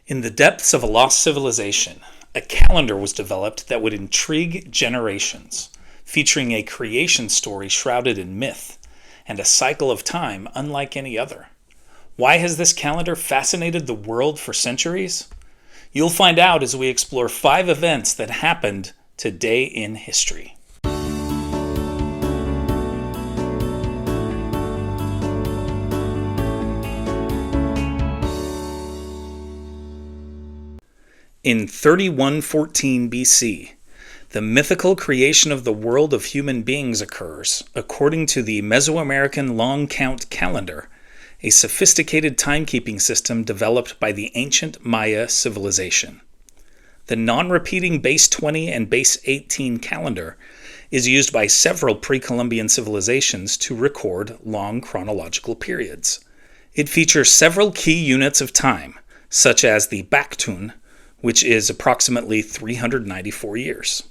In the depths of a lost civilization, a calendar was developed that would intrigue generations, featuring a creation story shrouded in myth and a cycle of time unlike any other. Why has this calendar fascinated the world for centuries? You'll find out as we explore 5 events that happened today in history. In 3114 BC, the mythical creation of the world of human beings occurs, according to the Mesoamerican Long Count Calendar, a sophisticated timekeeping system developed by the ancient Maya civilization. The non-repeating base 20 and base 18 calendar is used by several pre-Columbian civilizations to record long chronological periods. It features several key units of time, such as the Baktun, which is approximately 394 years.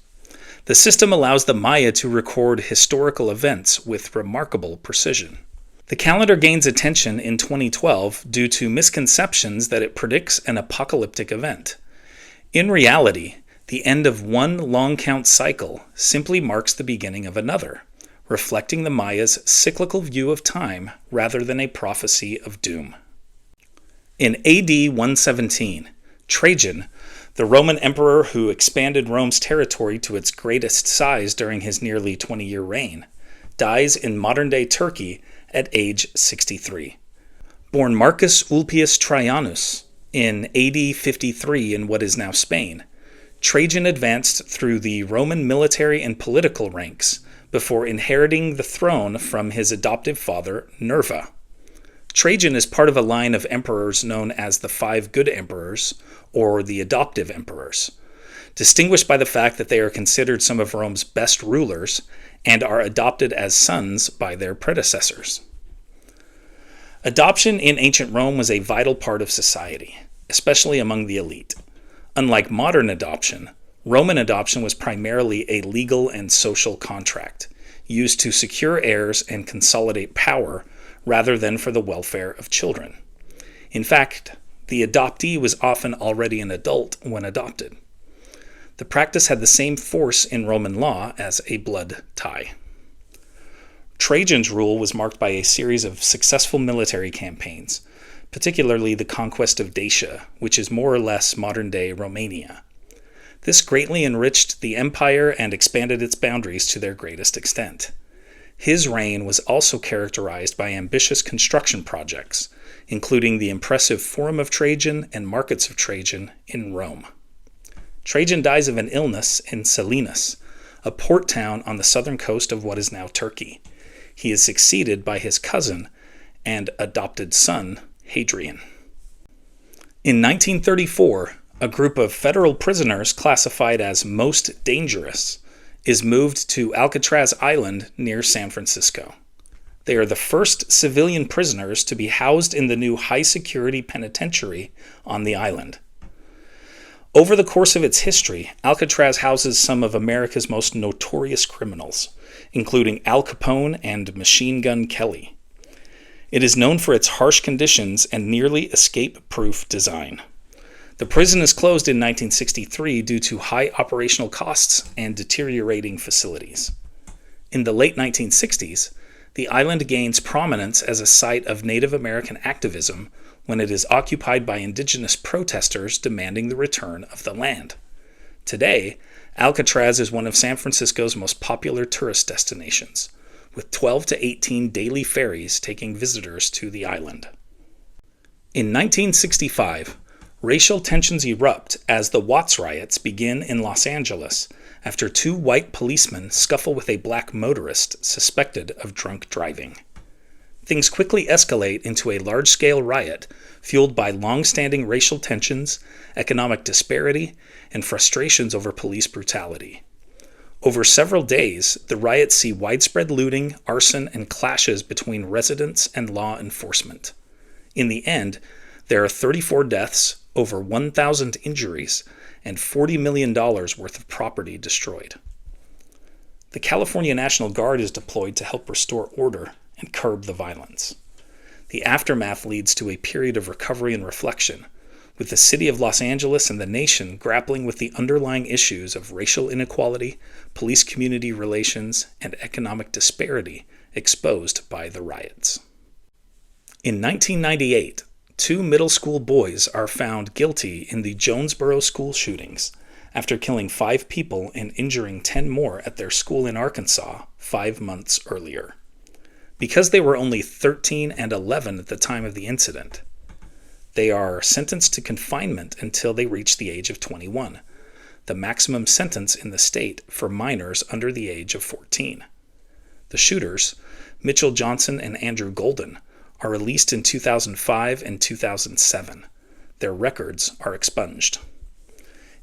The system allows the Maya to record historical events with remarkable precision. The calendar gains attention in 2012 due to misconceptions that it predicts an apocalyptic event. In reality, the end of one long count cycle simply marks the beginning of another, reflecting the Maya's cyclical view of time rather than a prophecy of doom. In AD 117, Trajan, the Roman emperor who expanded Rome's territory to its greatest size during his nearly 20-year reign, dies in modern-day Turkey at age 63. Born Marcus Ulpius Traianus in AD 53 in what is now Spain, Trajan advanced through the Roman military and political ranks before inheriting the throne from his adoptive father, Nerva. Trajan is part of a line of emperors known as the 5 Good Emperors, or the Adoptive Emperors, distinguished by the fact that they are considered some of Rome's best rulers and are adopted as sons by their predecessors. Adoption in ancient Rome was a vital part of society, especially among the elite. Unlike modern adoption, Roman adoption was primarily a legal and social contract, used to secure heirs and consolidate power rather than for the welfare of children. In fact, the adoptee was often already an adult when adopted. The practice had the same force in Roman law as a blood tie. Trajan's rule was marked by a series of successful military campaigns, particularly the conquest of Dacia, which is more or less modern-day Romania. This greatly enriched the empire and expanded its boundaries to their greatest extent. His reign was also characterized by ambitious construction projects, including the impressive Forum of Trajan and Markets of Trajan in Rome. Trajan dies of an illness in Selinus, a port town on the southern coast of what is now Turkey. He is succeeded by his cousin and adopted son, Hadrian. In 1934, a group of federal prisoners classified as most dangerous is moved to Alcatraz Island near San Francisco. They are the first civilian prisoners to be housed in the new high-security penitentiary on the island. Over the course of its history, Alcatraz houses some of America's most notorious criminals, including Al Capone and Machine Gun Kelly. It is known for its harsh conditions and nearly escape-proof design. The prison is closed in 1963 due to high operational costs and deteriorating facilities. In the late 1960s, the island gains prominence as a site of Native American activism when it is occupied by indigenous protesters demanding the return of the land. Today, Alcatraz is one of San Francisco's most popular tourist destinations, with 12 to 18 daily ferries taking visitors to the island. In 1965, racial tensions erupt as the Watts riots begin in Los Angeles after 2 white policemen scuffle with a black motorist suspected of drunk driving. Things quickly escalate into a large-scale riot fueled by long-standing racial tensions, economic disparity, and frustrations over police brutality. Over several days, the riots see widespread looting, arson, and clashes between residents and law enforcement. In the end, there are 34 deaths, over 1,000 injuries, and $40 million worth of property destroyed. The California National Guard is deployed to help restore order and curb the violence. The aftermath leads to a period of recovery and reflection, with the city of Los Angeles and the nation grappling with the underlying issues of racial inequality, police-community relations, and economic disparity exposed by the riots. In 1998, 2 middle school boys are found guilty in the Jonesboro school shootings after killing 5 people and injuring 10 more at their school in Arkansas 5 months earlier. Because they were only 13 and 11 at the time of the incident, they are sentenced to confinement until they reach the age of 21, the maximum sentence in the state for minors under the age of 14. The shooters, Mitchell Johnson and Andrew Golden, are released in 2005 and 2007. Their records are expunged.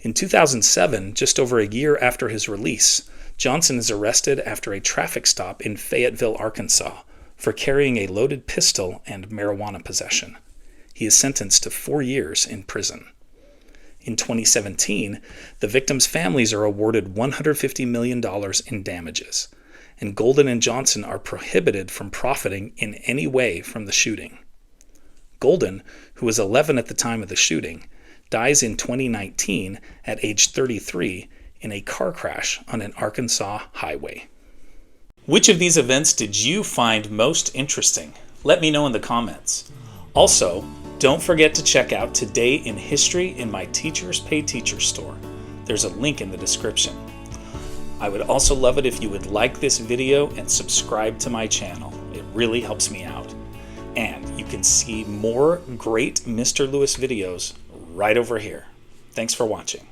In 2007, just over a year after his release, Johnson is arrested after a traffic stop in Fayetteville, Arkansas, for carrying a loaded pistol and marijuana possession. He is sentenced to 4 years in prison. In 2017, the victims' families are awarded $150 million in damages, and Golden and Johnson are prohibited from profiting in any way from the shooting. Golden, who was 11 at the time of the shooting, dies in 2019 at age 33 in a car crash on an Arkansas highway. Which of these events did you find most interesting? Let me know in the comments. Also, don't forget to check out Today in History in my Teachers Pay Teachers store. There's a link in the description. I would also love it if you would like this video and subscribe to my channel. It really helps me out. And you can see more great Mr. Lewis videos right over here. Thanks for watching.